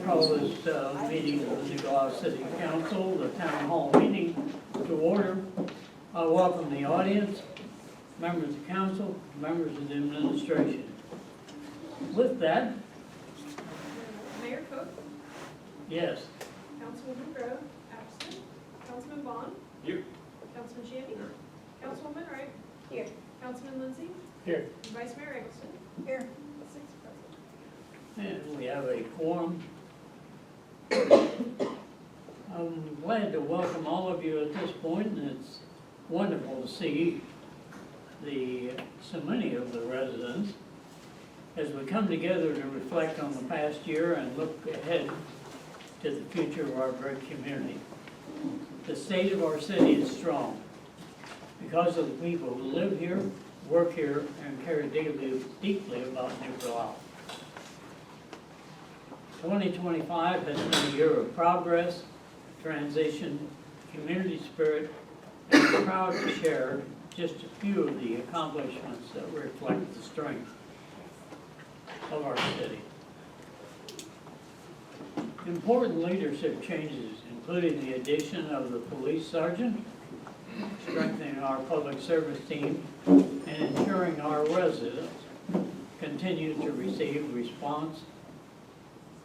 call this meeting of the New Gloucester City Council, the town hall meeting, to order. I welcome the audience, members of council, members of the administration. With that, Mayor Cook, yes, Councilwoman Grove, absent. Councilman Vaughn. Here. Councilman Shammy. Here. Councilwoman Wright. Here. Councilman Lindsay. here. And Vice Mayor Eggleston. Here. 6 present. And we have a quorum. I'm glad to welcome all of you at this point, and it's wonderful to see so many of the residents as we come together to reflect on the past year and look ahead to the future of our great community. The state of our city is strong because of the people who live here, work here, and care deeply about New Gloucester. 2025 has been a year of progress, transition, community spirit, and I'm proud to share just a few of the accomplishments that reflect the strength of our city. Important leadership changes, including the addition of the police sergeant, strengthening our public service team, and ensuring our residents continue to receive response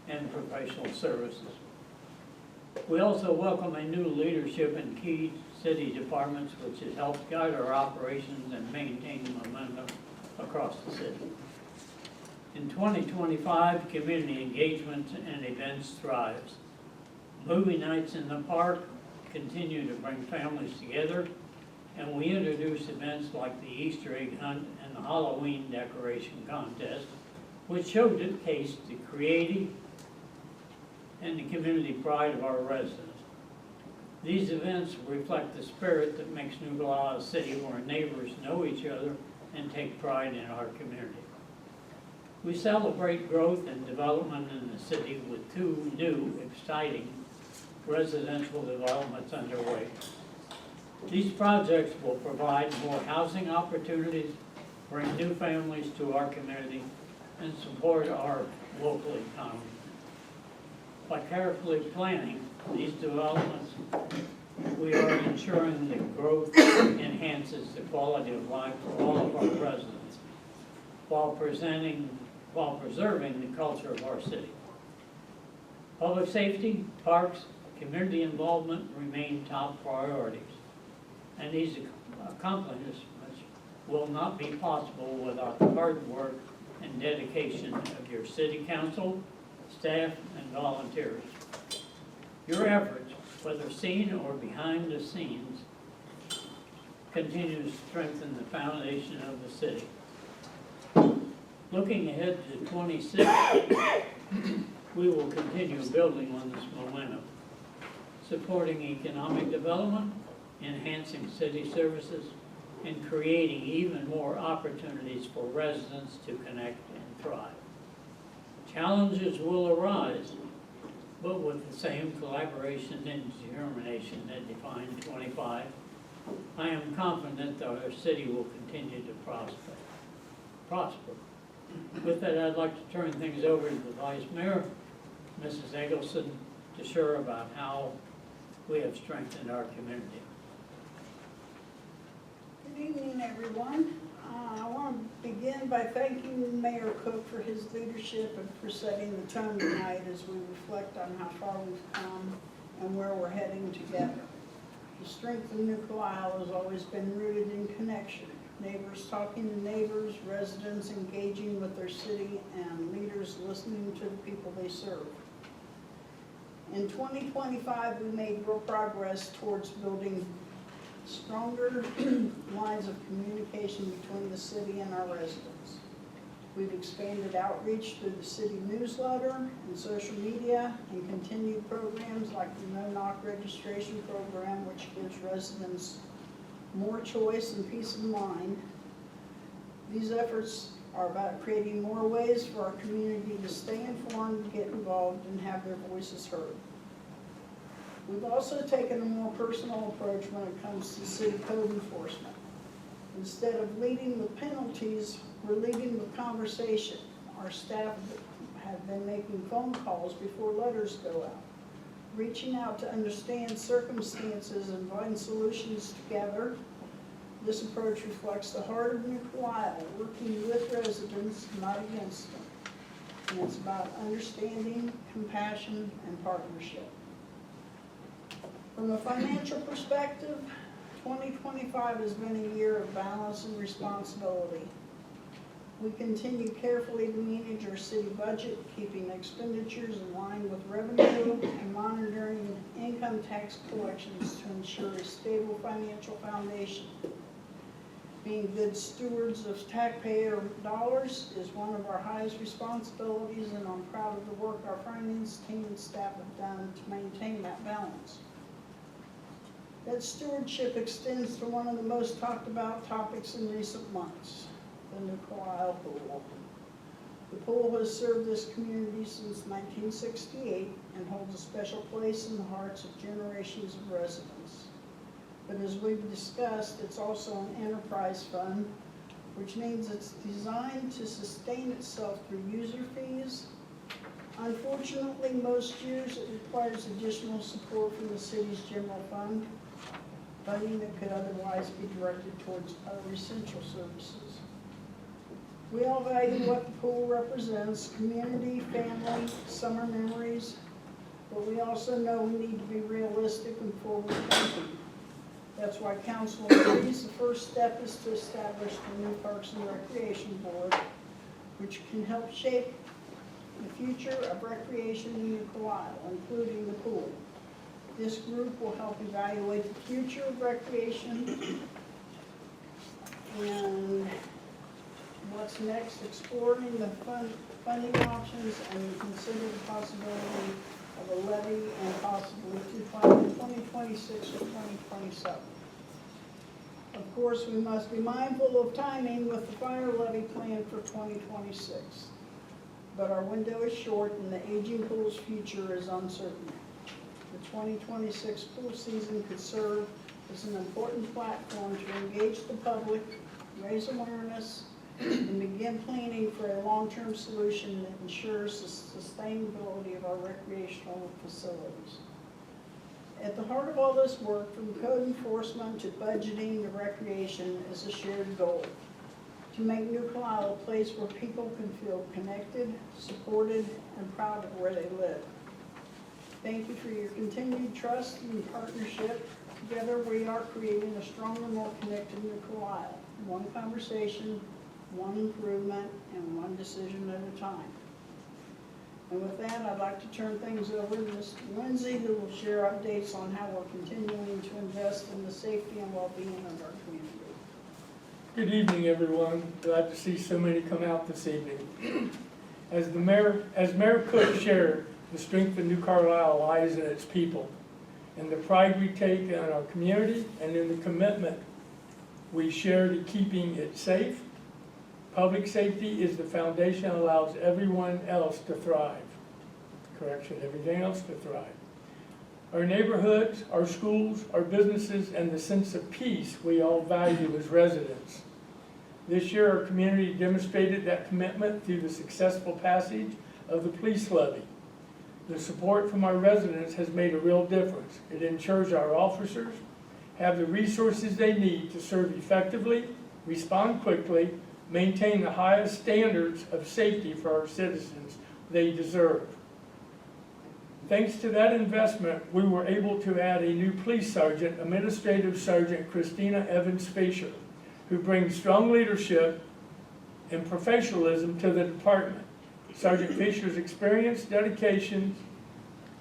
and professional services. We also welcome a new leadership in key city departments, which has helped guide our operations and maintain momentum across the city. In 2025, community engagement and events thrives. Movie nights in the park continue to bring families together, and we introduce events like the Easter egg hunt and the Halloween decoration contest, which showcase the creative and the community pride of our residents. These events reflect the spirit that makes New Gloucester City, where neighbors know each other and take pride in our community. We celebrate growth and development in the city with 2 new, exciting residential developments underway. These projects will provide more housing opportunities, bring new families to our community, and support our local economy. By carefully planning these developments, we are ensuring that growth enhances the quality of life for all of our residents, while preserving the culture of our city. Public safety, parks, community involvement remain top priorities, and these accomplishments will not be possible without the hard work and dedication of your city council, staff, and volunteers. Your efforts, whether seen or behind the scenes, continue to strengthen the foundation of the city. Looking ahead to 26, we will continue building on this momentum, supporting economic development, enhancing city services, and creating even more opportunities for residents to connect and thrive. Challenges will arise, but with the same collaboration and determination that defined 25, I am confident that our city will continue to prosper. With that, I'd like to turn things over to the Vice Mayor, Mrs. Eggleston, to share about how we have strengthened our community. Good evening, everyone. I want to begin by thanking Mayor Cook for his leadership and for setting the tone tonight as we reflect on how far we've come and where we're heading together. The strength of New Gloucester has always been rooted in connection. Neighbors talking to neighbors, residents engaging with their city, and leaders listening to the people they serve. In 2025, we made real progress towards building stronger lines of communication between the city and our residents. We've expanded outreach through the city newsletter and social media, and continued programs like the no-knock registration program, which gives residents more choice and peace of mind. These efforts are about creating more ways for our community to stay informed, get involved, and have their voices heard. We've also taken a more personal approach when it comes to city code enforcement. Instead of leading with penalties, we're leading with conversation. Our staff have been making phone calls before letters go out, reaching out to understand circumstances and find solutions together. This approach reflects the heart of New Carlisle, working with residents, not against them. And it's about understanding, compassion, and partnership. From a financial perspective, 2025 has been a year of balance and responsibility. We continue carefully to manage our city budget, keeping expenditures in line with revenue and monitoring income tax collections to ensure a stable financial foundation. Being good stewards of taxpayer dollars is one of our highest responsibilities, and I'm proud of the work our finance team and staff have done to maintain that balance. That stewardship extends to one of the most talked about topics in recent months, the New Carlisle Pool. The pool has served this community since 1968 and holds a special place in the hearts of generations of residents. But as we've discussed, it's also an enterprise fund, which means it's designed to sustain itself through user fees. Unfortunately, most years it requires additional support from the city's general fund, funding that could otherwise be directed towards other essential services. We all value what the pool represents: community, family, summer memories, but we also know we need to be realistic and forward-thinking. That's why council agrees the first step is to establish the new Parks and Recreation Board, which can help shape the future of recreation in New Carlisle, including the pool. This group will help evaluate the future of recreation and what's next, exploring the funding options, and consider the possibility of a levy and possibly to fund in 2026 or 2027. Of course, we must be mindful of timing with the fire levy plan for 2026. But our window is short and the aging pool's future is uncertain. The 2026 pool season could serve as an important platform to engage the public, raise awareness, and begin planning for a long-term solution that ensures the sustainability of our recreational facilities. At the heart of all this work, from code enforcement to budgeting to recreation, is a shared goal: to make New Carlisle a place where people can feel connected, supported, and proud of where they live. Thank you for your continued trust and partnership. Together we are creating a stronger, more connected New Carlisle. One conversation, one improvement, and one decision at a time. And with that, I'd like to turn things over to Mr. Lindsay, who will share updates on how we're continuing to invest in the safety and well-being of our community. Good evening, everyone. Glad to see so many come out this evening. As Mayor Cook shared, the strength of New Carlisle lies in its people, in the pride we take in our community, and in the commitment we share to keeping it safe. Public safety is the foundation that allows everyone else to thrive. Everything else to thrive. Our neighborhoods, our schools, our businesses, and the sense of peace we all value as residents. This year, our community demonstrated that commitment through the successful passage of the police levy. The support from our residents has made a real difference. It ensures our officers have the resources they need to serve effectively, respond quickly, maintain the highest standards of safety for our citizens they deserve. Thanks to that investment, we were able to add a new police sergeant, Administrative Sergeant Christina Evans-Spacer, who brings strong leadership and professionalism to the department. Sergeant Fisher's experience, dedication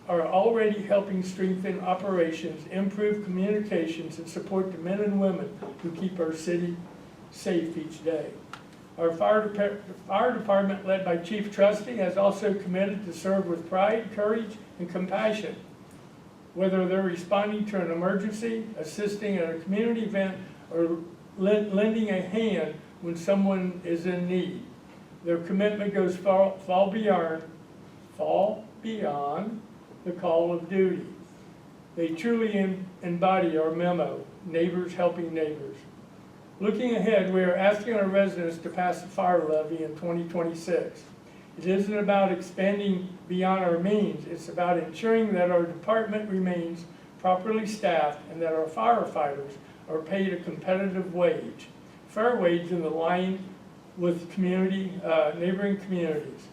are already helping strengthen operations, improve communications, and support the men and women who keep our city safe each day. Our fire department, led by Chief Trusty, has also committed to serve with pride, courage, and compassion. Whether they're responding to an emergency, assisting at a community event, or lending a hand when someone is in need. Their commitment goes far beyond the call of duty. They truly embody our memo, neighbors helping neighbors. Looking ahead, we are asking our residents to pass a fire levy in 2026. It isn't about expanding beyond our means. It's about ensuring that our department remains properly staffed and that our firefighters are paid a competitive wage, fair wage in the line with neighboring communities.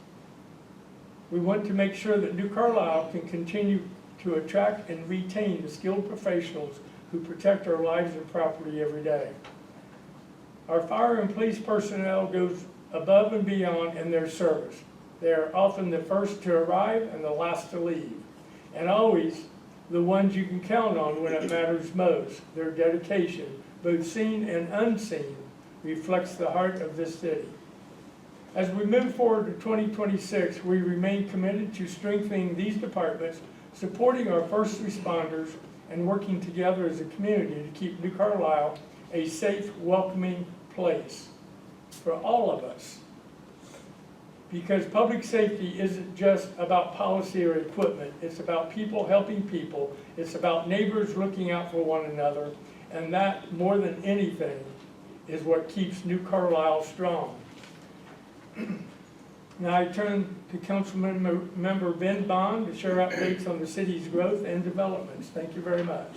We want to make sure that New Carlisle can continue to attract and retain the skilled professionals who protect our lives and property every day. Our fire and police personnel goes above and beyond in their service. They are often the first to arrive and the last to leave, and always the ones you can count on when it matters most. Their dedication, both seen and unseen, reflects the heart of this city. As we move forward to 2026, we remain committed to strengthening these departments, supporting our first responders, and working together as a community to keep New Carlisle a safe, welcoming place for all of us. Because public safety isn't just about policy or equipment, it's about people helping people, it's about neighbors looking out for one another, and that, more than anything, is what keeps New Carlisle strong. Now I turn to Councilmember Ben Bond to share updates on the city's growth and developments. Thank you very much.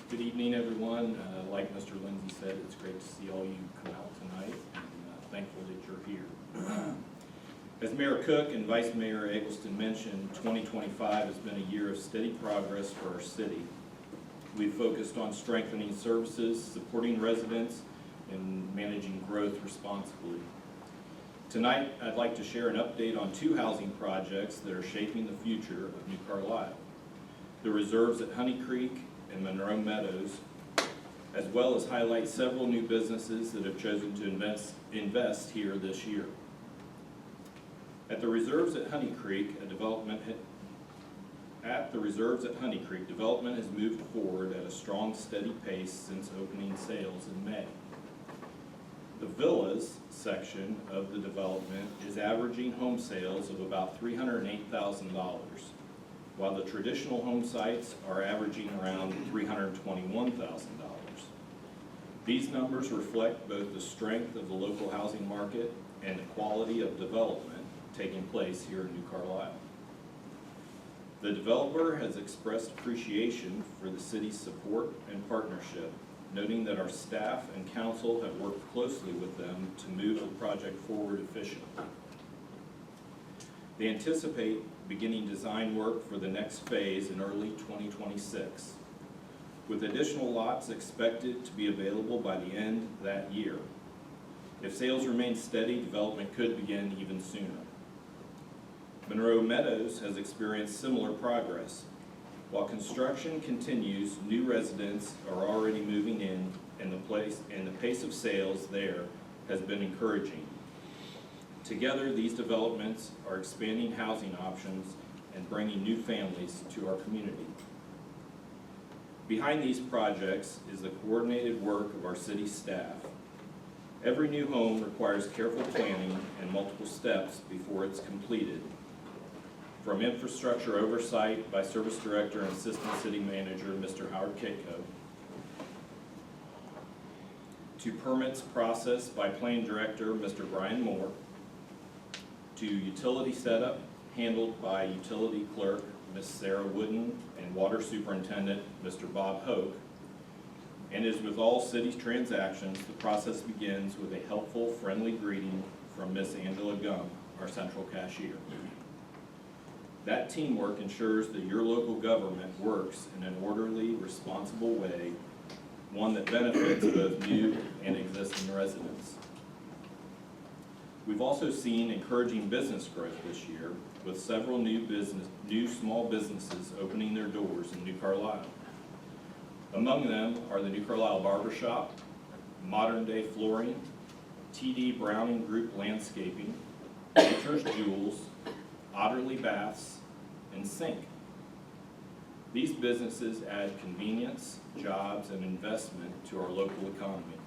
Good evening, everyone. Like Mr. Lindsay said, it's great to see all you come out tonight, and thankful that you're here. As Mayor Cook and Vice Mayor Eggleston mentioned, 2025 has been a year of steady progress for our city. We've focused on strengthening services, supporting residents, and managing growth responsibly. Tonight, I'd like to share an update on 2 housing projects that are shaping the future of New Carlisle: the reserves at Honey Creek and Monroe Meadows, as well as highlight several new businesses that have chosen to invest here this year. At the reserves at Honey Creek, development has moved forward at a strong, steady pace since opening sales in May. The villas section of the development is averaging home sales of about $308,000, while the traditional home sites are averaging around $321,000. These numbers reflect both the strength of the local housing market and the quality of development taking place here in New Carlisle. The developer has expressed appreciation for the city's support and partnership, noting that our staff and council have worked closely with them to move the project forward efficiently. They anticipate beginning design work for the next phase in early 2026, with additional lots expected to be available by the end of that year. If sales remain steady, development could begin even sooner. Monroe Meadows has experienced similar progress. While construction continues, new residents are already moving in, and the pace of sales there has been encouraging. Together, these developments are expanding housing options and bringing new families to our community. Behind these projects is the coordinated work of our city staff. Every new home requires careful planning and multiple steps before it's completed. From infrastructure oversight by Service Director and Assistant City Manager, Mr. Howard Kitco, to permits processed by Planning Director, Mr. Brian Moore, to utility setup handled by Utility Clerk, Ms. Sarah Wooden, and Water Superintendent, Mr. Bob Hoke. And as with all city transactions, the process begins with a helpful, friendly greeting from Ms. Angela Gump, our central cashier. That teamwork ensures that your local government works in an orderly, responsible way, one that benefits both new and existing residents. We've also seen encouraging business growth this year, with several new small businesses opening their doors in New Carlisle. Among them are the New Carlisle Barbershop, Modern Day Flooring, T.D. Browning Group Landscaping, Nature's Jewels, Otterly Baths, and Sink. These businesses add convenience, jobs, and investment to our local economy.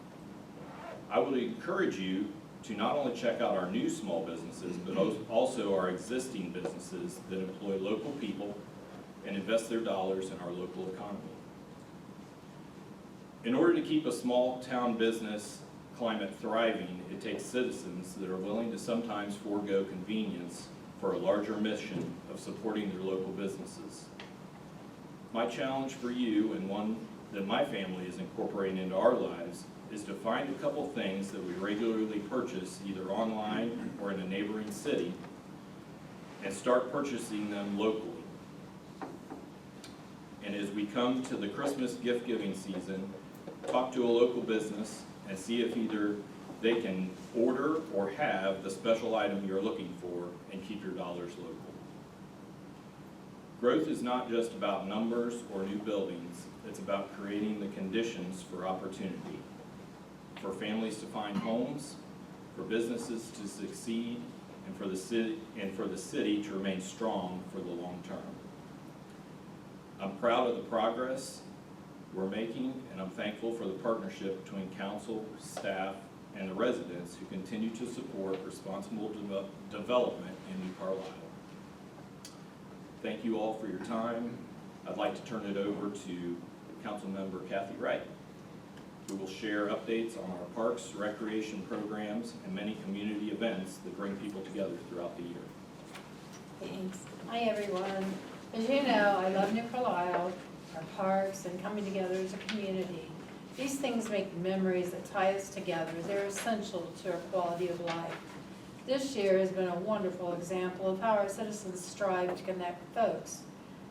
I would encourage you to not only check out our new small businesses, but also our existing businesses that employ local people and invest their dollars in our local economy. In order to keep a small town business climate thriving, it takes citizens that are willing to sometimes forego convenience for a larger mission of supporting their local businesses. My challenge for you, and one that my family is incorporating into our lives, is to find a couple things that we regularly purchase either online or in a neighboring city and start purchasing them locally. And as we come to the Christmas gift giving season, talk to a local business and see if either they can order or have the special item you're looking for and keep your dollars local. Growth is not just about numbers or new buildings, it's about creating the conditions for opportunity, for families to find homes, for businesses to succeed, and for the city to remain strong for the long term. I'm proud of the progress we're making, and I'm thankful for the partnership between council, staff, and the residents who continue to support responsible development in New Carlisle. Thank you all for your time. I'd like to turn it over to Councilmember Kathy Wright, who will share updates on our parks, recreation programs, and many community events that bring people together throughout the year. Thanks. Hi, everyone. As you know, I love New Carlisle, our parks, and coming together as a community. These things make memories that tie us together. They're essential to our quality of life. This year has been a wonderful example of how our citizens strive to connect folks.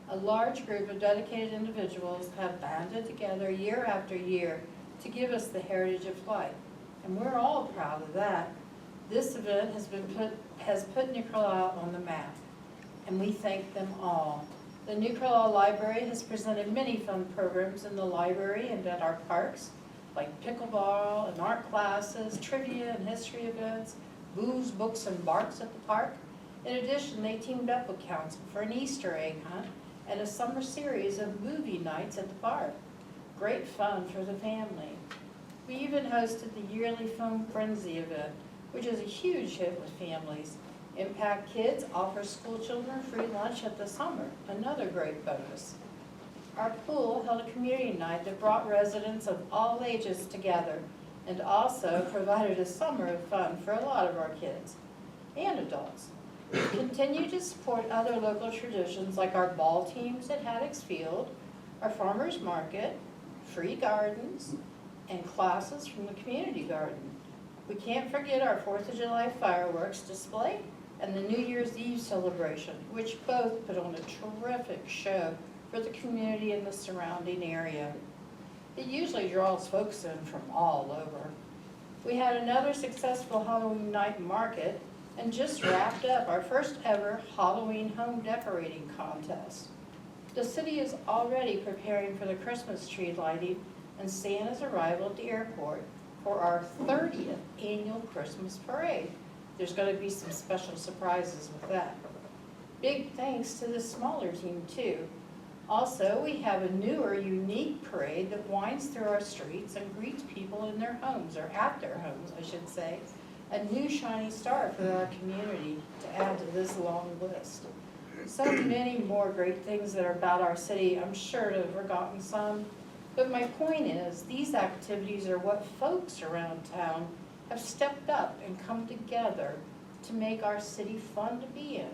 A large group of dedicated individuals have banded together year after year to give us the heritage of life, and we're all proud of that. This event has put New Carlisle on the map, and we thank them all. The New Carlisle Library has presented many fun programs in the library and at our parks, like pickleball and art classes, trivia and history events, booze, books, and barks at the park. In addition, they teamed up with council for an Easter egg hunt and a summer series of movie nights at the park. Great fun for the family. We even hosted the yearly Film Frenzy event, which is a huge hit with families. Impact Kids offers school children free lunch at the summer, another great bonus. Our pool held a community night that brought residents of all ages together and also provided a summer of fun for a lot of our kids and adults. We continue to support other local traditions like our ball teams at Haddock's Field, our farmers market, free gardens, and classes from the community garden. We can't forget our 4th of July fireworks display and the New Year's Eve celebration, which both put on a terrific show for the community in the surrounding area. It usually draws folks in from all over. We had another successful Halloween night market and just wrapped up our first ever Halloween home decorating contest. The city is already preparing for the Christmas tree lighting and Santa's arrival at the airport for our 30th annual Christmas parade. There's going to be some special surprises with that. Big thanks to the smaller team too. Also, we have a newer, unique parade that winds through our streets and greets people in their homes, or at their homes, I should say. A new shiny star for our community to add to this long list. So many more great things that are about our city. I'm sure to have forgotten some. But my point is, these activities are what folks around town have stepped up and come together to make our city fun to be in.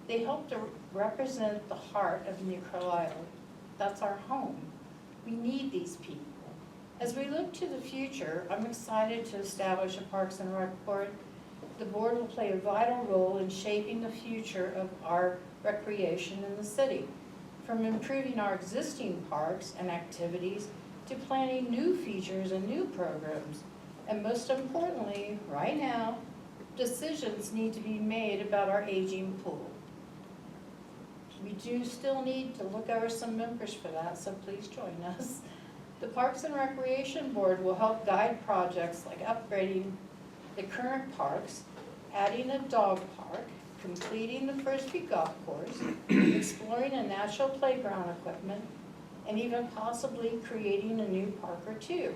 They help to represent the heart of New Carlisle. That's our home. We need these people. As we look to the future, I'm excited to establish a Parks and Rec Board. The board will play a vital role in shaping the future of our recreation in the city, from improving our existing parks and activities to planning new features and new programs. And most importantly, right now, decisions need to be made about our aging pool. We do still need to look over some members for that, so please join us. The Parks and Recreation Board will help guide projects like upgrading the current parks, adding a dog park, completing the Frisbee golf course, exploring a natural playground equipment, and even possibly creating a new park or two.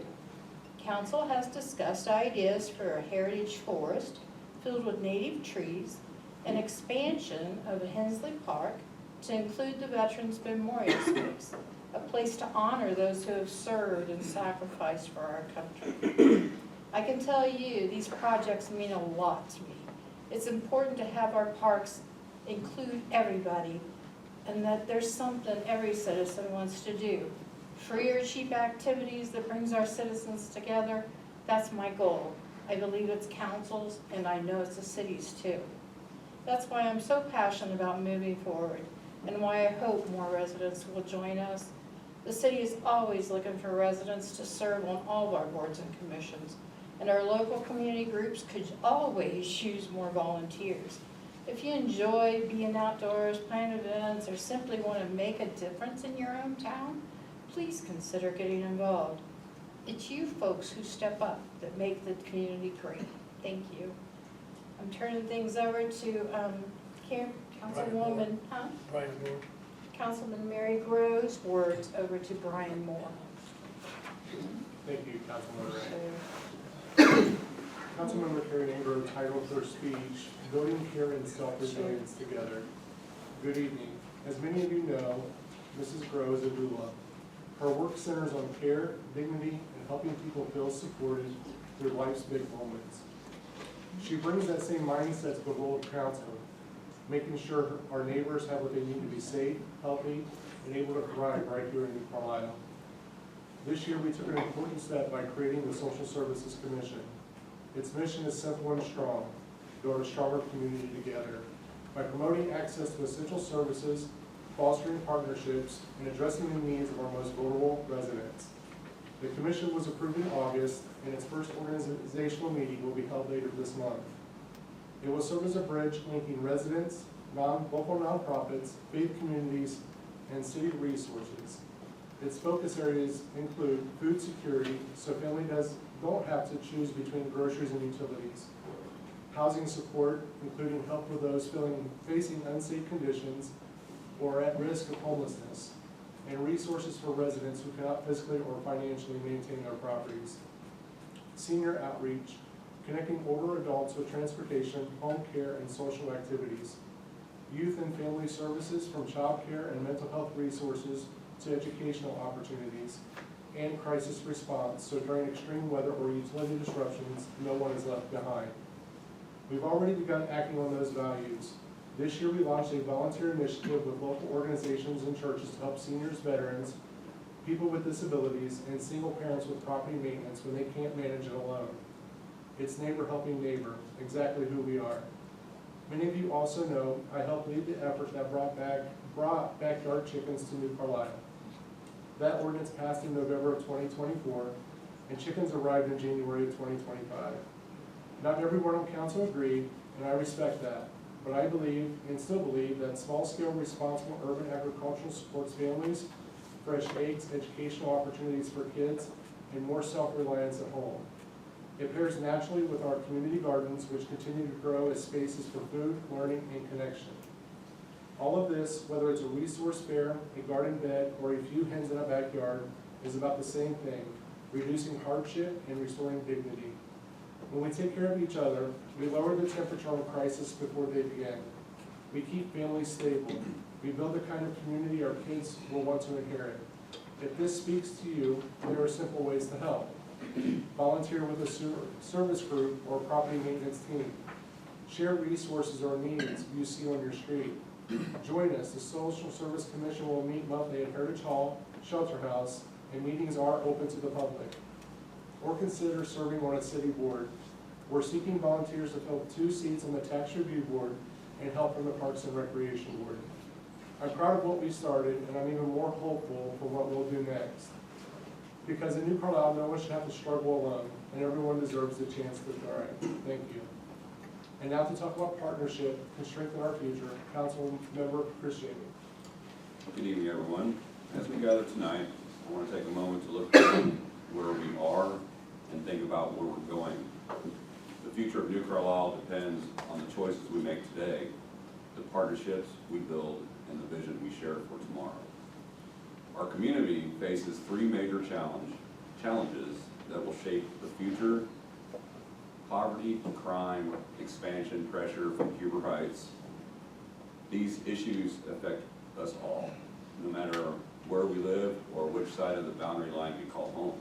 Council has discussed ideas for a heritage forest filled with native trees, an expansion of Hensley Park to include the Veterans Memorial Space, a place to honor those who have served and sacrificed for our country. I can tell you, these projects mean a lot to me. It's important to have our parks include everybody, and that there's something every citizen wants to do. Free or cheap activities that brings our citizens together, that's my goal. I believe it's council's, and I know it's the city's too. That's why I'm so passionate about moving forward, and why I hope more residents will join us. The city is always looking for residents to serve on all of our boards and commissions, and our local community groups could always use more volunteers. If you enjoy being outdoors, planning events, or simply want to make a difference in your own town, please consider getting involved. It's you folks who step up that make the community great. Thank you. I'm turning things over to Councilwoman, Brian Moore. Councilman Mary Groves, words over to Brian Moore. Thank you, Councilmember Ray. Councilmember Carrie Ingram titled her speech, Voting Care and Self-Resilience Together. Good evening. As many of you know, Mrs. Groves is a doula. Her work centers on care, dignity, and helping people feel supported through life's big moments. She brings that same mindset to the role of council, making sure our neighbors have what they need to be safe, healthy, and able to thrive right here in New Carlisle. This year, we took an important step by creating the Social Services Commission. Its mission is simple and strong: build a stronger community together. By promoting access to essential services, fostering partnerships, and addressing the needs of our most vulnerable residents. The commission was approved in August, and its first organizational meeting will be held later this month. It will serve as a bridge linking residents, local nonprofits, faith communities, and city resources. Its focus areas include food security, so families don't have to choose between groceries and utilities; housing support, including help with those facing unsafe conditions or at risk of homelessness; and resources for residents who cannot physically or financially maintain their properties; senior outreach, connecting older adults with transportation, home care, and social activities; youth and family services, from child care and mental health resources to educational opportunities; and crisis response, so during extreme weather or utility disruptions, no one is left behind. We've already begun acting on those values. This year, we launched a volunteer initiative with local organizations and churches to help seniors, veterans, people with disabilities, and single parents with property maintenance when they can't manage it alone. It's neighbor helping neighbor, exactly who we are. Many of you also know I helped lead the effort that brought backyard chickens to New Carlisle. That ordinance passed in November of 2024, and chickens arrived in January of 2025. Not everyone on council agreed, and I respect that, but I believe, and still believe, that small-scale responsible urban agriculture supports families, fresh eggs, educational opportunities for kids, and more self-reliance at home. It pairs naturally with our community gardens, which continue to grow as spaces for food, learning, and connection. All of this, whether it's a resource fair, a garden bed, or a few hens in a backyard, is about the same thing: reducing hardship and restoring dignity. When we take care of each other, we lower the temperature on crisis before they begin. We keep families stable. We build the kind of community our kids will want to inherit. If this speaks to you, there are simple ways to help. Volunteer with a service group or property maintenance team. Share resources or needs you see on your street. Join us. The Social Service Commission will meet monthly at Heritage Hall, Shelter House, and meetings are open to the public. Or consider serving on a city board. We're seeking volunteers to fill 2 seats on the Tax Review Board and help from the Parks and Recreation Board. I'm proud of what we started, and I'm even more hopeful for what we'll do next. Because in New Carlisle, no one should have to struggle alone, and everyone deserves the chance to thrive. Thank you. And now to talk about partnership and strengthen our future, Councilmember Chris Jamie. Good evening, everyone. As we gather tonight, I want to take a moment to look at where we are and think about where we're going. The future of New Carlisle depends on the choices we make today, the partnerships we build, and the vision we share for tomorrow. Our community faces 3 major challenges that will shape the future: poverty, crime, expansion, pressure from Huber Heights. These issues affect us all, no matter where we live or which side of the boundary line we call home.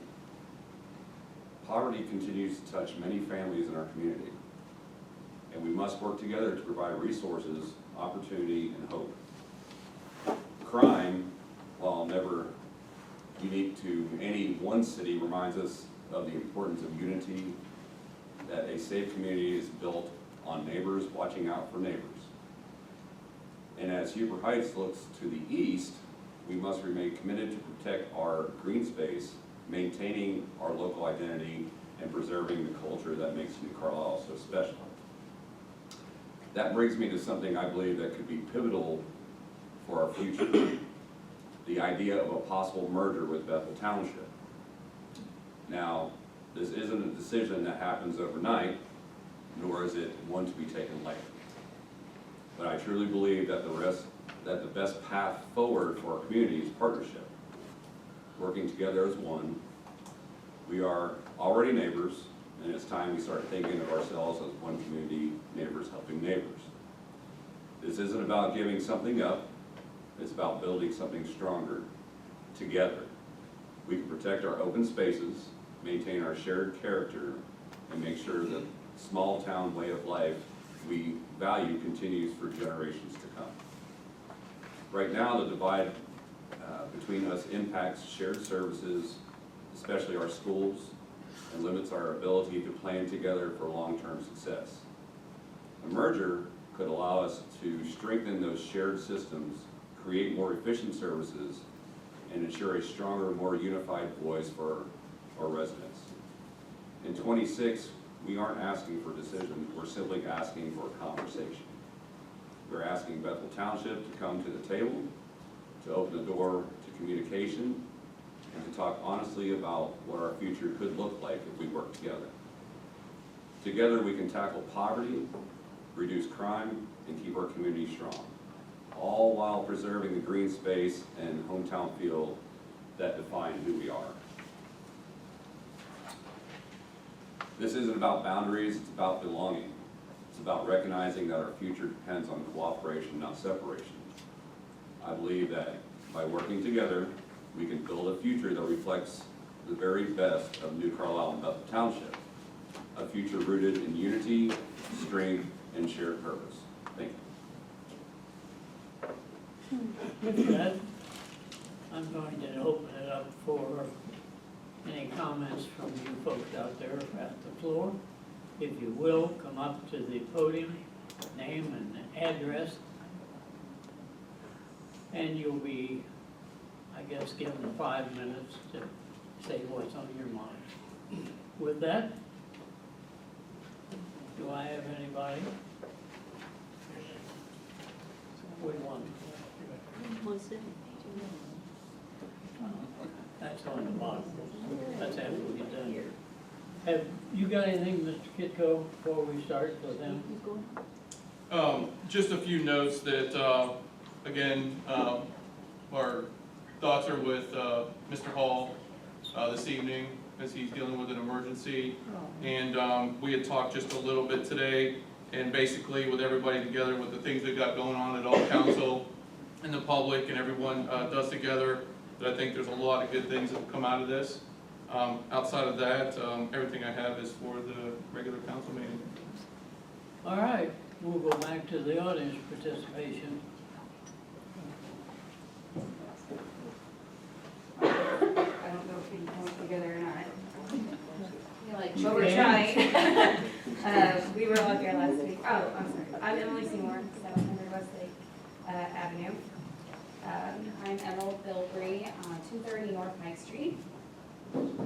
Poverty continues to touch many families in our community, and we must work together to provide resources, opportunity, and hope. Crime, while never unique to any one city, reminds us of the importance of unity, that a safe community is built on neighbors watching out for neighbors. And as Huber Heights looks to the east, we must remain committed to protect our green space, maintaining our local identity, and preserving the culture that makes New Carlisle so special. That brings me to something I believe that could be pivotal for our future, the idea of a possible merger with Bethel Township. Now, this isn't a decision that happens overnight, nor is it one to be taken lightly. But I truly believe that the best path forward for our community is partnership. Working together as one. We are already neighbors, and it's time we start thinking of ourselves as one community, neighbors helping neighbors. This isn't about giving something up, it's about building something stronger together. We can protect our open spaces, maintain our shared character, and make sure that small town way of life we value continues for generations to come. Right now, the divide between us impacts shared services, especially our schools, and limits our ability to plan together for long-term success. A merger could allow us to strengthen those shared systems, create more efficient services, and ensure a stronger, more unified voice for our residents. In 26, we aren't asking for decisions, we're simply asking for a conversation. We're asking Bethel Township to come to the table, to open the door to communication, and to talk honestly about what our future could look like if we work together. Together we can tackle poverty, reduce crime, and keep our community strong, all while preserving the green space and hometown feel that define who we are. This isn't about boundaries, it's about belonging. It's about recognizing that our future depends on cooperation, not separation. I believe that by working together, we can build a future that reflects the very best of New Carlisle and Bethel Township. A future rooted in unity, strength, and shared purpose. Thank you. With that, I'm going to open it up for any comments from you folks out there at the floor. If you will, come up to the podium, name and address, and you'll be, I guess, given 5 minutes to say what's on your mind. With that, do I have anybody? With one. That's on the bottom. That's after we get done here. Have you got anything, Mr. Kitco, before we start with them? Just a few notes that, again, our thoughts are with Mr. Hall this evening as he's dealing with an emergency. And we had talked just a little bit today, and basically with everybody together, with the things we've got going on at all council and the public and everyone does together, that I think there's a lot of good things that will come out of this. Outside of that, everything I have is for the regular council meeting. All right, we'll go back to the audience participation. I don't know if we can come together or not, You but we're can. trying. We were all here last week. Oh, I'm sorry. I'm Emily Seymour, 700 Westlake Avenue. I'm Emil Bilbrey on 230 North Mike Street.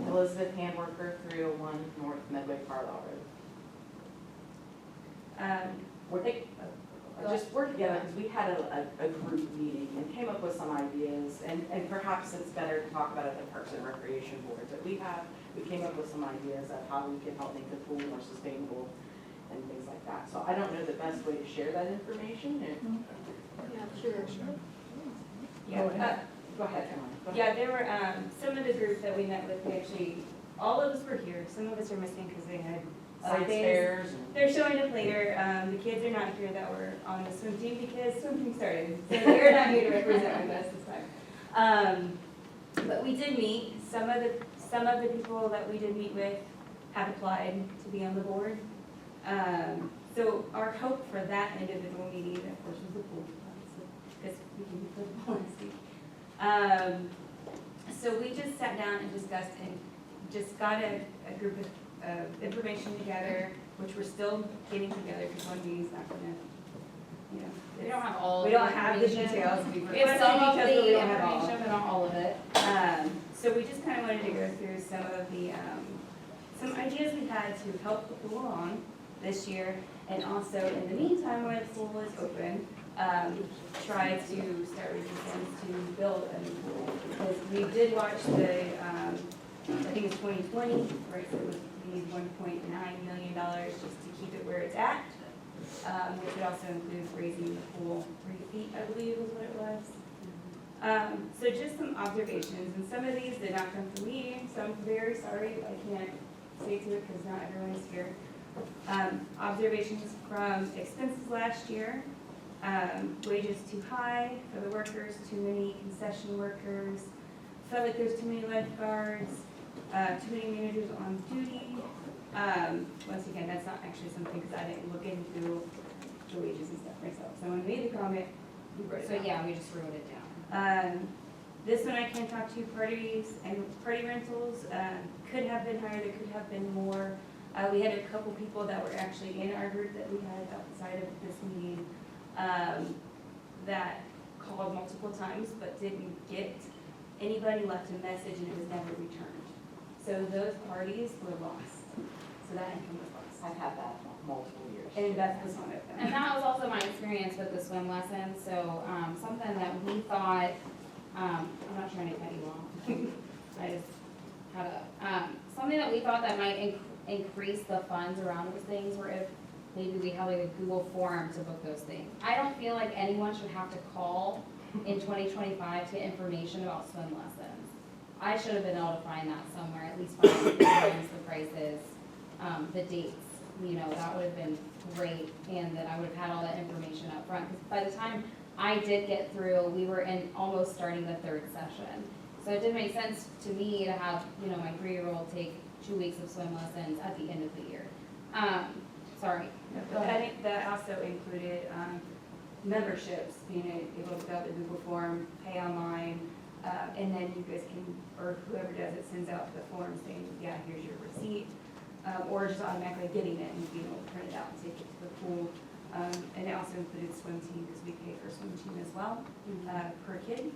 Elizabeth Handworker, 301 North Medway Carlisle Road. We're together because we had a group meeting and came up with some ideas, and perhaps it's better to talk about it at the Parks and Recreation Board, but we came up with some ideas of how we can help make the pool more sustainable and things like that. So I don't know the best way to share that information. Yeah, sure. Go ahead. Go ahead, Emily. Go ahead. Yeah, there were some of the group that we met with, we actually, all of us were here. Some of us are missing because they had Science things. fairs and. They're showing up later. The kids are not here that were on the swim team because swim team started. So they're not here to represent with us this time. But we did meet. Some of the people that we did meet with have applied to be on the board. So our hope for that individual meeting, of course, was the pool, because we can be political next week. So we just sat down and discussed and just got a group of information together, which we're still getting together, because one meeting's not gonna, you know. We don't have all. We of don't the have the information. details. We have some of Details, but we the don't have all. information, but not all of it. So we just kind of wanted to go through some of the, some ideas we had to help the pool along this year, and also in the meantime, while the pool was open, try to start raising funds to build a new pool. Because we did watch the, I think it's 2020, right, so it was, we need $1.9 million just to keep it where it's at. Which would also include raising the pool 3 feet, I believe is what it was. So just some observations, and some of these did not come from me, so I'm very sorry if I can't say to it because not everyone is here. Observations from expenses last year, wages too high for the workers, too many concession workers, felt like there's too many lifeguards, too many managers on duty. Once again, that's not actually something, because I didn't look into the wages and stuff myself. So when we made the comment, we wrote it So down. yeah, we just wrote it down. This one I can talk to, parties and party rentals, could have been higher, there could have been more. We had a couple people that were actually in our group that we had outside of this meeting, that called multiple times but didn't get, anybody left a message and it was never returned. So those parties were lost, so that income was lost. I've had that multiple years. And Beth was one of them. And that was also my experience with the swim lesson, so, something that we thought, I'm not trying to cut you off. I just had something that we thought that might increase the funds around those things, were if maybe we have like a Google form to book those things. I don't feel like anyone should have to call in 2025 to get information about swim lessons. I should have been able to find that somewhere, at least find the times, the prices, the dates, you know, that would have been great, and that I would have had all that information up front. Because by the time I did get through, we were in almost starting the third session. So it did make sense to me to have, you know, my 3-year-old take 2 weeks of swim lessons at the end of the year. Sorry. Go I ahead. think that also included memberships, being able to fill out the Google form, pay online, and then you guys can, or whoever does it sends out the form saying, yeah, here's your receipt, or just automatically getting it and being able to print it out and take it to the pool. And it also included swim team, because we pay for swim team as well, per kid.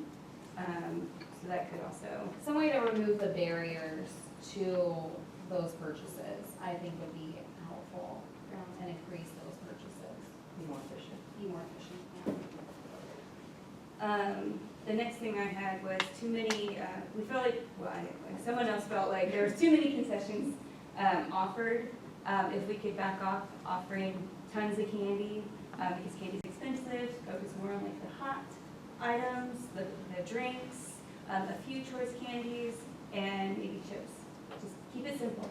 So that could also, Some way to remove the barriers to those purchases, I think would be helpful, and increase those purchases. Be more efficient. Be more efficient, the next thing I had was too many, we felt like, well, someone else felt like there was too many concessions offered. If we could back off offering tons of candy, because candy's expensive, focus more on like the hot items, the drinks, a few choice candies, and maybe chips. Just keep it simple.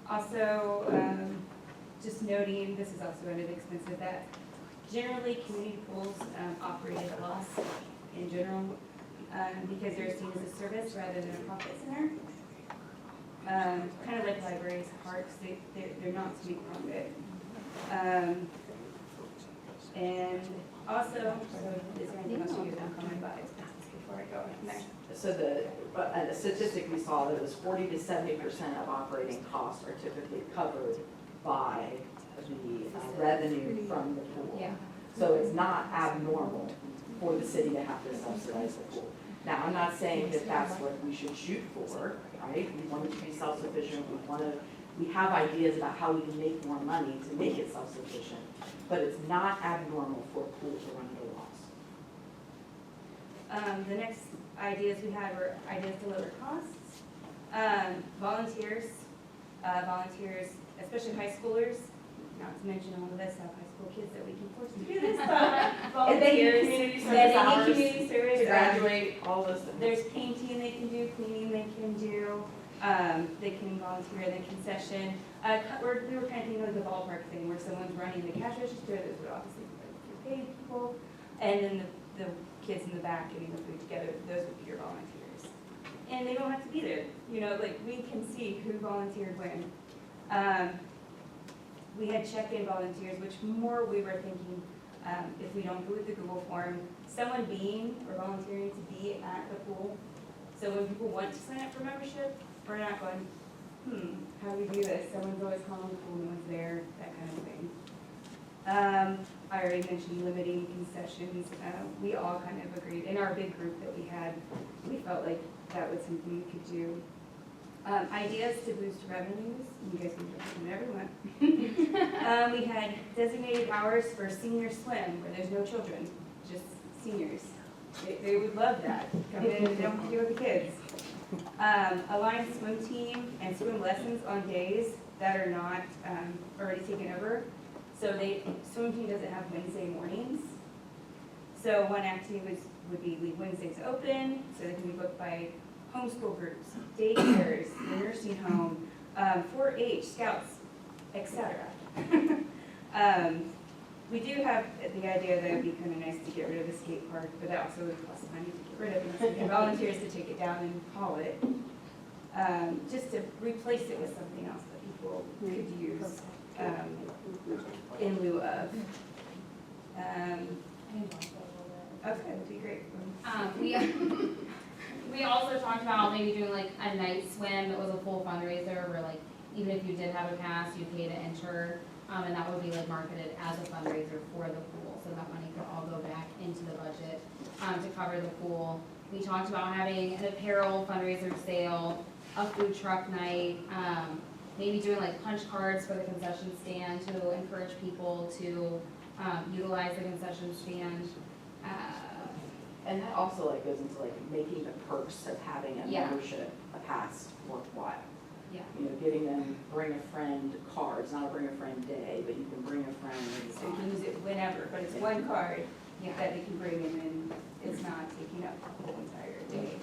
Also, just noting, this is also under the expensive, that generally community pools operate at a loss in general, because they're seen as a service rather than a profit center. Kind of like libraries, parks, they're not to make profit. And also, is there anything else you guys want to comment about before I go next? So the statistic we saw, that was 40 to 70% of operating costs are typically covered by the revenue from the pool. yeah. So it's not abnormal for the city to have to subsidize the pool. Now, I'm not saying that that's what we should shoot for, right? We want it to be self-sufficient, we have ideas about how we can make more money to make it self-sufficient, but it's not abnormal for a pool to run at a loss. The next ideas we had were ideas to lower costs. Volunteers, especially high schoolers, not to mention all of us have high school kids that we can force to do this, but And they need volunteers. community Yeah, service they need hours community service. to graduate, all those things. There's painting they can do, cleaning they can do, they can volunteer in the concession. We were kind of thinking of the ballpark thing, where someone's running the cash register, those would obviously be your paid people, and then the kids in the back getting the food together, those would be your volunteers. and they don't have to be there. You know, like, we can see who volunteered when. We had check-in volunteers, which more we were thinking, if we don't go with the Google form, someone being or volunteering to be at the pool. So when people want to sign up for membership, we're not going, how do we do this? Someone's always calling the pool, no one's there, that kind of thing. I already mentioned limiting concessions. We all kind of agreed, in our big group that we had, we felt like that was something we could do. Ideas to boost revenues, you guys can do whatever you want. We had designated hours for senior swim, where there's no children, just seniors. They would love that, come in and don't deal with the kids. Aligned swim team and swim lessons on days that are not already taken over. So swim team doesn't have Wednesday mornings. So one activity would be leave Wednesdays open, so they can be booked by homeschool groups, daycares, the nursing home, 4-H, scouts, etc. We do have the idea that it would be kind of nice to get rid of the skate park, but that also would cost money to get rid of it. And volunteers to take it down and haul it, just to replace it with something else that people could use in lieu of. Okay, that'd be great. We also talked about maybe doing like a night swim that was a full fundraiser where like, even if you did have a pass, you pay to enter, and that would be like marketed as a fundraiser for the pool, so that money could all go back into the budget, to cover the pool. We talked about having an apparel fundraiser sale, a food truck night, maybe doing like punch cards for the concession stand to encourage people to, utilize the concession stand. And that also like goes into like making the perks of having a Yeah. membership, a pass worthwhile. Yeah. You know, getting them bring a friend cards, not a bring a friend day, but you can bring a friend So you can anytime. use it whenever, but it's one card Yeah. that they can bring in, and it's not taking up the whole entire day.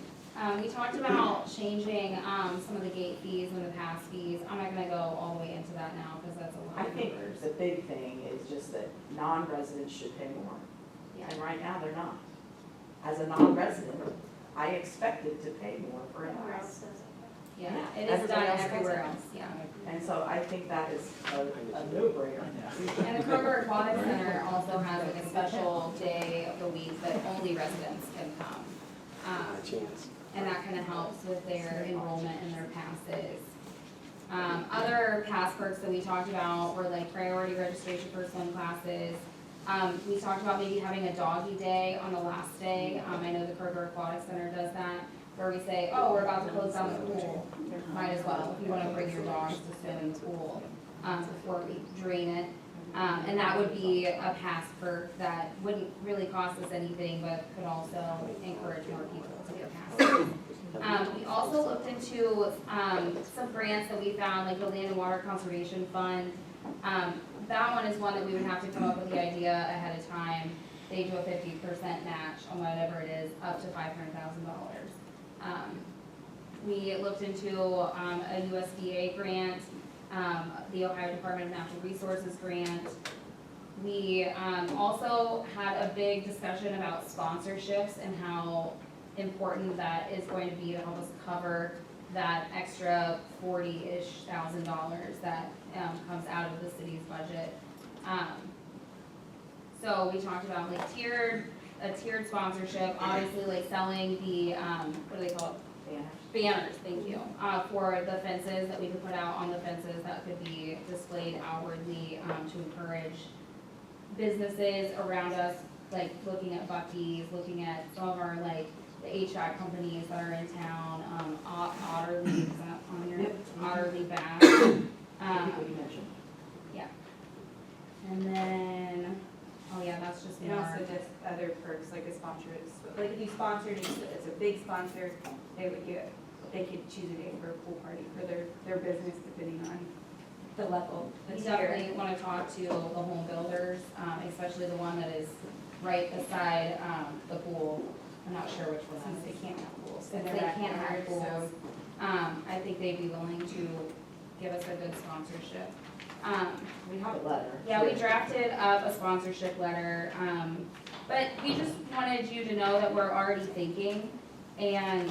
We talked about changing, some of the gate fees and the pass fees. I'm not gonna go all the way into that now, because that's a lot I of think numbers. the big thing is just that non-residents should pay more. Yeah. And right now, they're not. As a non-resident, I expected to pay more for a pass. Yeah, it is Everybody done else does everywhere it. else, yeah. And so I think that is a no-brainer. And the Kroger Aquatic Center also has like a special day of the week that only residents can come. And that kind of helps with their enrollment and their passes. Other pass perks that we talked about were like priority registration for swim classes. We talked about maybe having a doggy day on the last day. I know the Kroger Aquatic Center does that, where we say, oh, we're about to close down the pool. Might as well, if you want to bring your dogs to swim in the pool, before we drain it. And that would be a pass perk that wouldn't really cost us anything, but could also encourage more people to get passes. We also looked into, some grants that we found, like the Land and Water Conservation Fund. That one is one that we would have to come up with the idea ahead of time. They do a 50% match on whatever it is, up to $500,000. We looked into, a USDA grant, the Ohio Department of Natural Resources grant. We, also had a big discussion about sponsorships and how important that is going to be to help us cover that extra $40-ish thousand that comes out of the city's budget. So we talked about like a tiered sponsorship, obviously like selling the, what do they call it? Banners, thank you, for the fences that we could put out on the fences that could be displayed outwardly, to encourage businesses around us, like looking at Buc-ee's, looking at some of our like the HVAC companies that are in town, Otterly, is that on here? Otterly Bass. People you mentioned. And then, oh yeah, that's just And more. also just other perks, like a sponsor, like if you sponsored, it's a big sponsor, they could choose a day for a pool party for their business, depending on the level. We this definitely year. want to talk to the home builders, especially the one that is right beside, the pool. I'm not sure which one Since that they is. can't have pools. Since in they their can't have backyard, pools, so- I think they'd be willing to give us a good sponsorship. We have a letter. Yeah, we drafted up a sponsorship letter, but we just wanted you to know that we're already thinking And,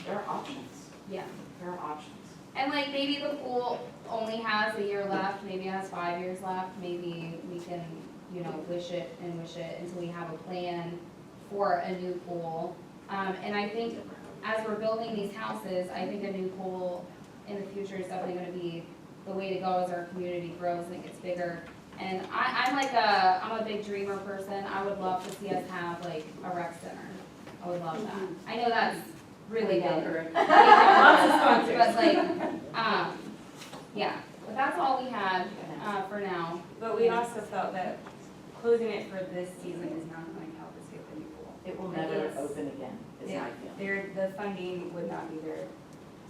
There are options, yeah. there are options. And like maybe the pool only has a year left, maybe it has 5 years left, maybe we can, you know, wish it until we have a plan for a new pool. And I think as we're building these houses, I think a new pool in the future is definitely gonna be the way to go as our community grows and it gets bigger. And I'm a big dreamer person. I would love to see us have like a rec center. I would love that. I know that's really big. Lots of sponsors. But like, yeah, but that's all we had, for now. But we also felt that closing it for this season is not going to help us get the new pool. It will never Yes. open again, is my feeling. The funding would not be there,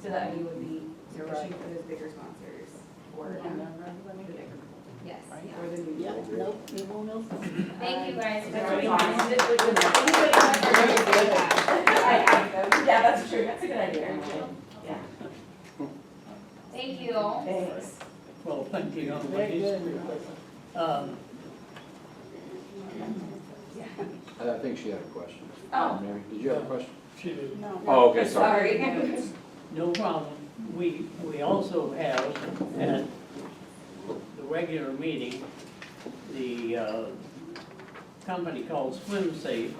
so that we would be You're pushing right. for those bigger sponsors for the bigger pool. Yes, yeah. Or the new Yeah, pool. nope, you won't know. Thank you guys for That's joining what us. Yeah, that's true, that's a good idea, Emily. Yeah, Thank you. thanks. Well, thank you, young Very ladies. good. I think she had a question. Oh. Mary, did you have a question? She did. No. Oh, okay, sorry. Sorry. No problem. We also have at the regular meeting, the company called Swim Safe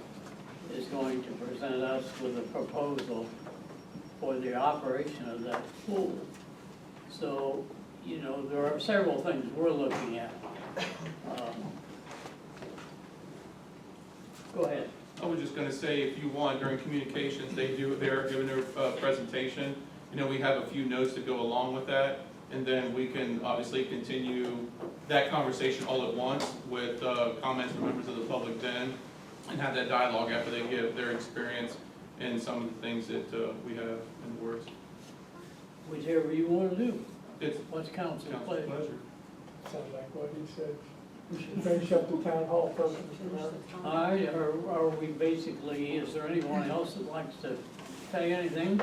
is going to present us with a proposal for the operation of that pool. So, you know, there are several things we're looking at. Go ahead. I was just gonna say, if you want, during communications, they're giving their presentation. You know, we have a few notes that go along with that, and then we can obviously continue that conversation all at once with comments from members of the public then, and have that dialogue after they give their experience and some of the things that we have in the works. Whichever you want to do. It's What's council's council's pleasure? pleasure. Sounds like what he said. We should finish up the town hall first, Mr. Mayor. All right, are we basically, is there anyone else that likes to say anything?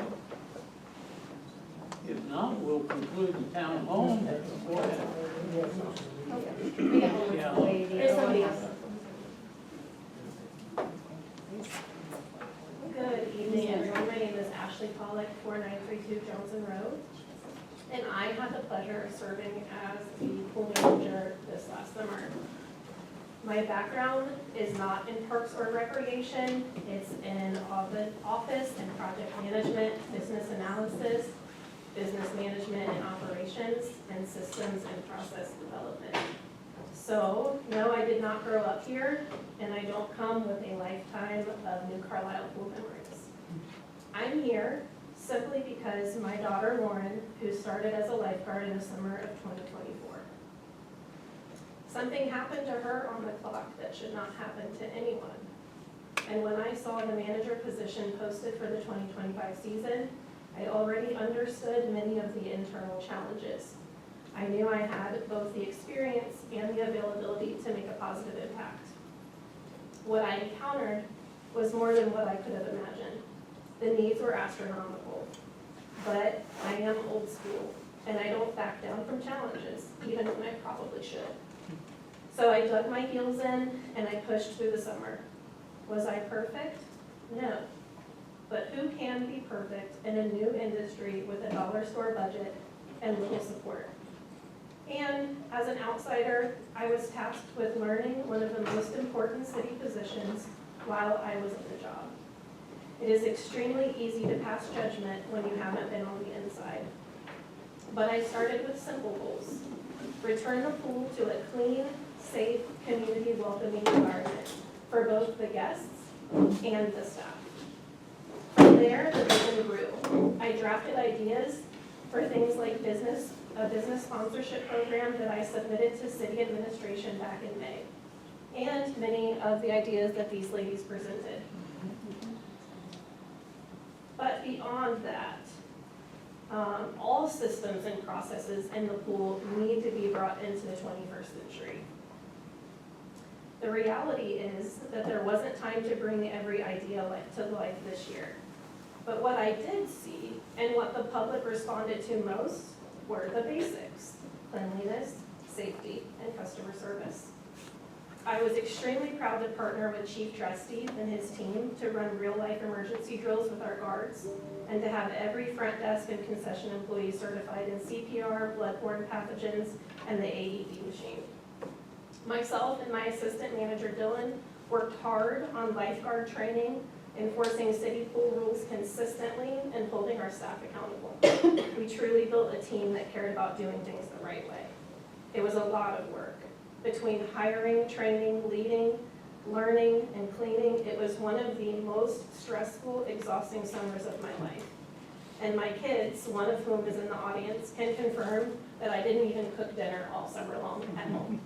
If not, we'll conclude the town hall. Go ahead. Yeah. There's somebody else. Good evening, everyone. My name is Ashley Pollack, 4932 Johnson Road. And I had the pleasure of serving as the pool manager this last summer. My background is not in parks or recreation. It's in office and project management, business analysis, business management and operations, and systems and process development. So, no, I did not grow up here, and I don't come with a lifetime of New Carlisle pool memories. I'm here simply because my daughter Lauren, who started as a lifeguard in the summer of 2024. Something happened to her on the clock that should not happen to anyone. And when I saw the manager position posted for the 2025 season, I already understood many of the internal challenges. I knew I had both the experience and the availability to make a positive impact. What I encountered was more than what I could have imagined. The needs were astronomical, but I am old school, and I don't back down from challenges, even when I probably should. So I dug my heels in, and I pushed through the summer. Was I perfect? No. But who can be perfect in a new industry with a dollar store budget and little support? And as an outsider, I was tasked with learning one of the most important city positions while I was at the job. It is extremely easy to pass judgment when you haven't been on the inside. But I started with simple goals. Return the pool to a clean, safe, community welcoming environment for both the guests and the staff. From there, the vision grew. I drafted ideas for things like a business sponsorship program that I submitted to city administration back in May, and many of the ideas that these ladies presented. But beyond that, all systems and processes in the pool need to be brought into the 21st century. The reality is that there wasn't time to bring every idea to life this year. But what I did see, and what the public responded to most, were the basics: cleanliness, safety, and customer service. I was extremely proud to partner with Chief Trusty and his team to run real-life emergency drills with our guards and to have every front desk and concession employee certified in CPR, bloodborne pathogens, and the AED machine. Myself and my assistant manager, Dylan, worked hard on lifeguard training, enforcing city pool rules consistently, and holding our staff accountable. We truly built a team that cared about doing things the right way. It was a lot of work. Between hiring, training, leading, learning, and cleaning, it was one of the most stressful, exhausting summers of my life. And my kids, one of whom is in the audience, can confirm that I didn't even cook dinner all summer long at home.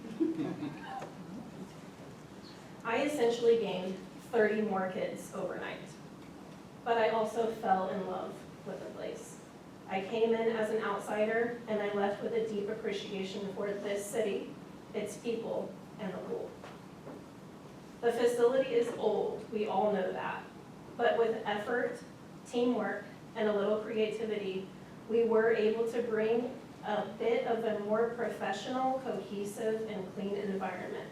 I essentially gained 30 more kids overnight, but I also fell in love with the place. I came in as an outsider, and I left with a deep appreciation for this city, its people, and the pool. The facility is old, we all know that, but with effort, teamwork, and a little creativity, we were able to bring a bit of a more professional, cohesive, and clean environment.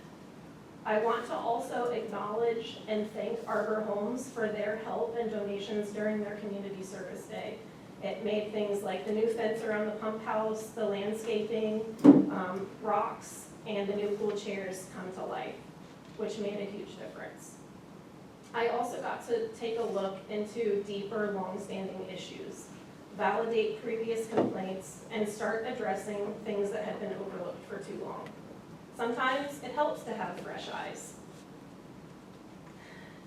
I want to also acknowledge and thank Arbor Homes for their help and donations during their community service day. It made things like the new fence around the pump house, the landscaping, rocks, and the new pool chairs come to life, which made a huge difference. I also got to take a look into deeper, long-standing issues, validate previous complaints, and start addressing things that had been overlooked for too long. Sometimes it helps to have fresh eyes,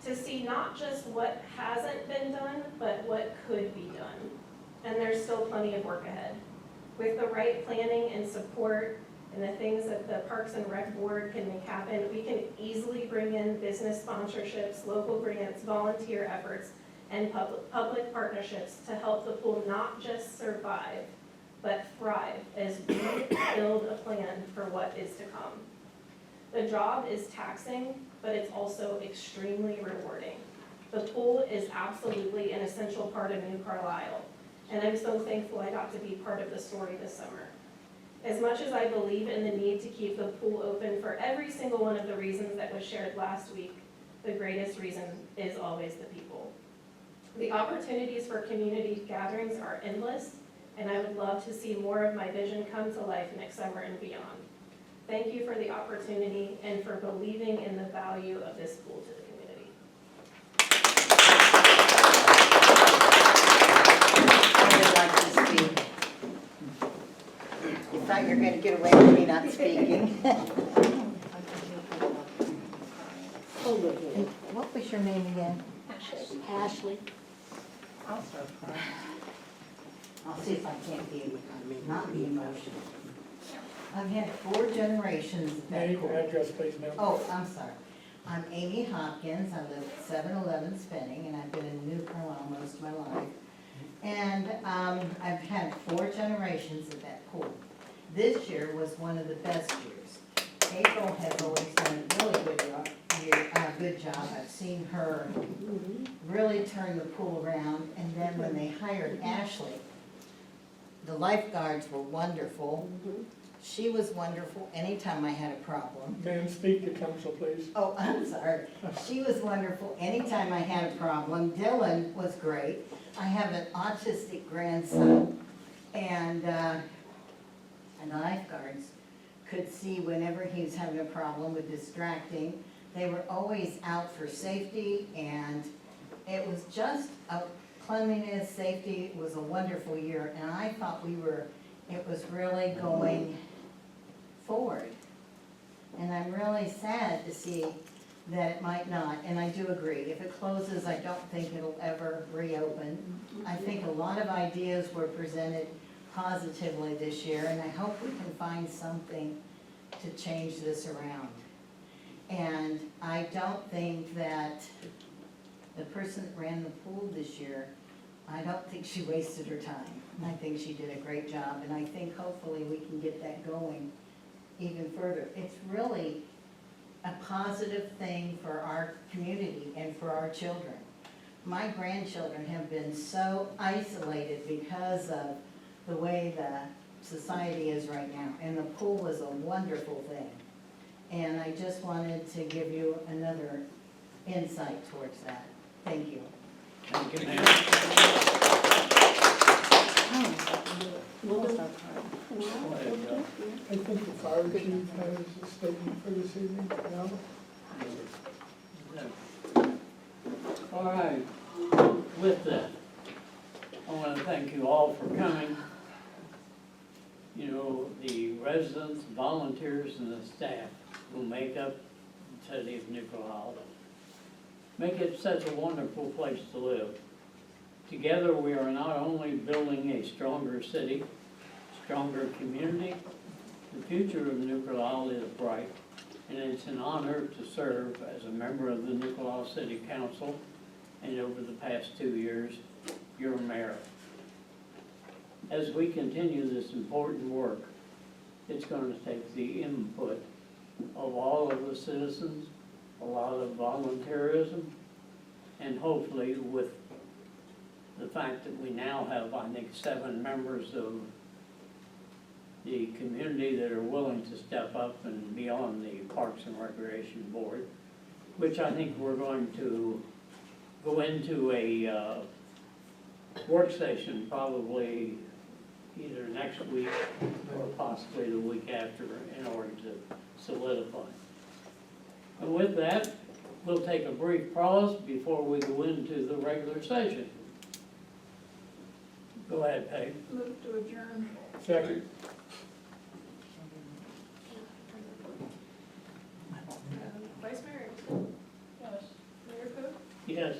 to see not just what hasn't been done, but what could be done. And there's still plenty of work ahead. With the right planning and support and the things that the Parks and Rec Board can make happen, we can easily bring in business sponsorships, local grants, volunteer efforts, and public partnerships to help the pool not just survive, but thrive as we build a plan for what is to come. The job is taxing, but it's also extremely rewarding. The pool is absolutely an essential part of New Carlisle, and I'm so thankful I got to be part of the story this summer. As much as I believe in the need to keep the pool open for every single one of the reasons that was shared last week, the greatest reason is always the people. The opportunities for community gatherings are endless, and I would love to see more of my vision come to life next summer and beyond. Thank you for the opportunity and for believing in the value of this pool to the community. I would like to speak. You thought you were going to get away with me not speaking. What was your name again? Ashley. I'll start crying. I'll see if I can't not be emotional. I've had 4 generations at that Name, pool. address, please, ma'am. Oh, I'm sorry. I'm Amy Hopkins. I live at 711 Spinning, and I've been in New Carlisle most of my life. And I've had 4 generations at that pool. This year was one of the best years. April has always done a really good job. I've seen her really turn the pool around. And then when they hired Ashley, the lifeguards were wonderful. She was wonderful anytime I had a problem. Ma'am, speak to council, please. Oh, I'm sorry. She was wonderful anytime I had a problem. Dylan was great. I have an autistic grandson, and the lifeguards could see whenever he was having a problem with distracting. They were always out for safety, and it was just a cleanliness, safety. It was a wonderful year, and I thought it was really going forward. And I'm really sad to see that it might not, and I do agree. If it closes, I don't think it'll ever reopen. I think a lot of ideas were presented positively this year, and I hope we can find something to change this around. And I don't think that the person that ran the pool this year, I don't think she wasted her time. I think she did a great job, and I think hopefully we can get that going even further. It's really a positive thing for our community and for our children. My grandchildren have been so isolated because of the way the society is right now, and the pool was a wonderful thing. And I just wanted to give you another insight towards that. Thank you. Thank you, ma'am. Go ahead, Bill. I think the fire chief has a statement for this evening. No? All right, with that, I want to thank you all for coming. You know, the residents, volunteers, and the staff who make up the city of New Carlisle make it such a wonderful place to live. Together, we are not only building a stronger city, stronger community, the future of New Carlisle is bright, and it's an honor to serve as a member of the New Carlisle City Council, and over the past 2 years, your mayor. As we continue this important work, it's going to take the input of all of the citizens, a lot of volunteerism, and hopefully with the fact that we now have, I think, 7 members of the community that are willing to step up and be on the Parks and Recreation Board, which I think we're going to go into a work session probably either next week or possibly the week after in order to solidify. And with that, we'll take a brief pause before we go into the regular session. Go ahead, Peg. Move to adjourn. Second. Vice Mayor Anderson? Yes. Mayor Cook? Yes.